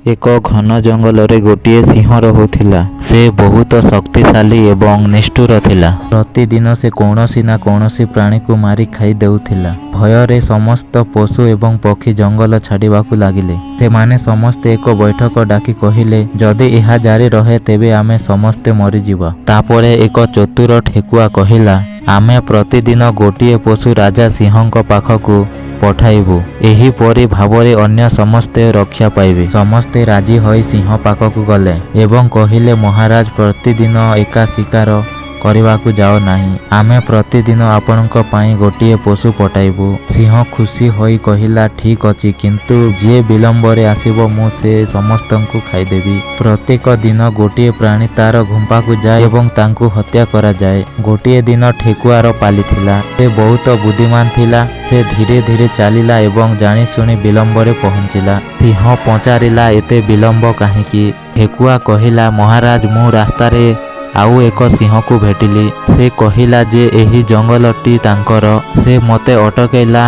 ଏକ ଘନ ଜଙ୍ଗଲରେ ଗୋଟିଏ ସିଂହ ରହୁଥିଲା। ସେ ବହୁତ ଶକ୍ତିଶାଳୀ ଏବଂ ନିଷ୍ଠୁର ଥିଲା। ପ୍ରତିଦିନ ସେ କୌଣସି ନା କୌଣସି ପ୍ରାଣୀକୁ ମାରି ଖାଇ ଦେଉଥିଲା। ଭୟରେ ସମସ୍ତ ପଶୁ ଏବଂ ପକ୍ଷୀ ଜଙ୍ଗଲ ଛାଡ଼ିବାକୁ ଲାଗିଲେ। ସେମାନେ ସମସ୍ତେ ଏକ ବୈଠକ ଡାକି କହିଲେ, ଯଦି ଏହା ଜାରି ରହେ ତେବେ ଆମେ ସମସ୍ତେ ମରିଯିବା। ତାପରେ ଏକ ଚତୁର ଠେକୁଆ କହିଲା, ଆମେ ପ୍ରତିଦିନ ଗୋଟିଏ ପଶୁ ରାଜା ସିଂହଙ୍କ ପାଖକୁ ପଠାଇବୁ। ଏହିପରି ଭାବରେ ଅନ୍ୟ ସମସ୍ତେ ରକ୍ଷା ପାଇବେ। ସମସ୍ତେ ରାଜି ହୋଇ ସିଂହ ପାଖକୁ ଗଲେ ଏବଂ କହିଲେ, ମହାରାଜ, ପ୍ରତିଦିନ ଏକା ଶିକାର କରିବାକୁ ଯାଅ ନାହିଁ। ଆମେ ପ୍ରତିଦିନ ଆପଣଙ୍କ ପାଇଁ ଗୋଟିଏ ପଶୁ ପଠାଇବୁ। ସିଂହ ଖୁସି ହୋଇ କହିଲା, ଠିକ୍ ଅଛି, କିନ୍ତୁ ଯିଏ ବିଳମ୍ବରେ ଆସିବ ମୁଁ ସେ ସମସ୍ତଙ୍କୁ ଖାଇଦେବି। ପ୍ରତ୍ୟେକ ଦିନ ଗୋଟିଏ ପ୍ରାଣୀ ତାର ଗୁମ୍ଫାକୁ ଯାଏ ଏବଂ ତାଙ୍କୁ ହତ୍ୟା କରାଯାଏ। ଗୋଟିଏ ଦିନ ଠେକୁଆର ପାଳି ଥିଲା। ସେ ବହୁତ ବୁଦ୍ଧିମାନ ଥିଲା। ସେ ଧୀରେ ଧୀରେ ଚାଲିଲା ଏବଂ ଜାଣିଶୁଣି ବିଳମ୍ବରେ ପହଞ୍ଚିଲା। ସିଂହ ପଚାରିଲା, ଏତେ ବିଳମ୍ବ କାହିଁକି? ଠେକୁଆ କହିଲା, ମହାରାଜ, ମୁଁ ରାସ୍ତାରେ ଆଉ ଏକ ସିଂହକୁ ଭେଟିଲି। ସେ କହିଲା ଯେ ଏହି ଜଙ୍ଗଲଟି ତାଙ୍କର। ସେ ମୋତେ ଅଟକାଇଲା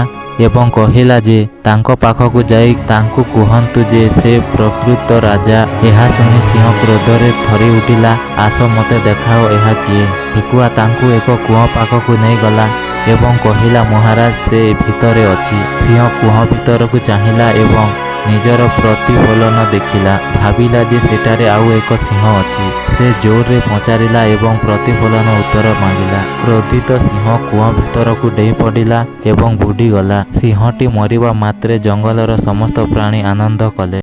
ଏବଂ କହିଲା ଯେ ତାଙ୍କ ପାଖକୁ ଯାଇ ତାଙ୍କୁ କୁହନ୍ତୁ ଯେ ସେ ପ୍ରକୃତ ରାଜା। ଏହା ଶୁଣି ସିଂହ କ୍ରୋଧରେ ଥରି ଉଠିଲା। ଆସ, ମୋତେ ଦେଖାଅ ଏହା କିଏ? ଠେକୁଆ ତାଙ୍କୁ ଏକ କୂଅ ପାଖକୁ ନେଇଗଲା ଏବଂ କହିଲା, ମହାରାଜ, ସେ ଭିତରେ ଅଛି। ସିଂହ କୂଅ ଭିତରକୁ ଚାହିଁଲା ଏବଂ ନିଜର ପ୍ରତିଫଳନ ଦେଖିଲା। ଭାବିଲା ଯେ ସେଠାରେ ଆଉ ଏକ ସିଂହ ଅଛି। ସେ ଜୋରରେ ପଚାରିଲା ଏବଂ ପ୍ରତିଫଳନ ଉତ୍ତର ମାଗିଲା। କ୍ରୋଧିତ ସିଂହ କୂଅ ଭିତରକୁ ଡେଇଁ ପଡ଼ିଲା ଏବଂ ବୁଡ଼ିଗଲା। ସିଂହଟି ମରିବା ମାତ୍ରେ ଜଙ୍ଗଲର ସମସ୍ତ ପ୍ରାଣୀ ଆନନ୍ଦ କଲେ।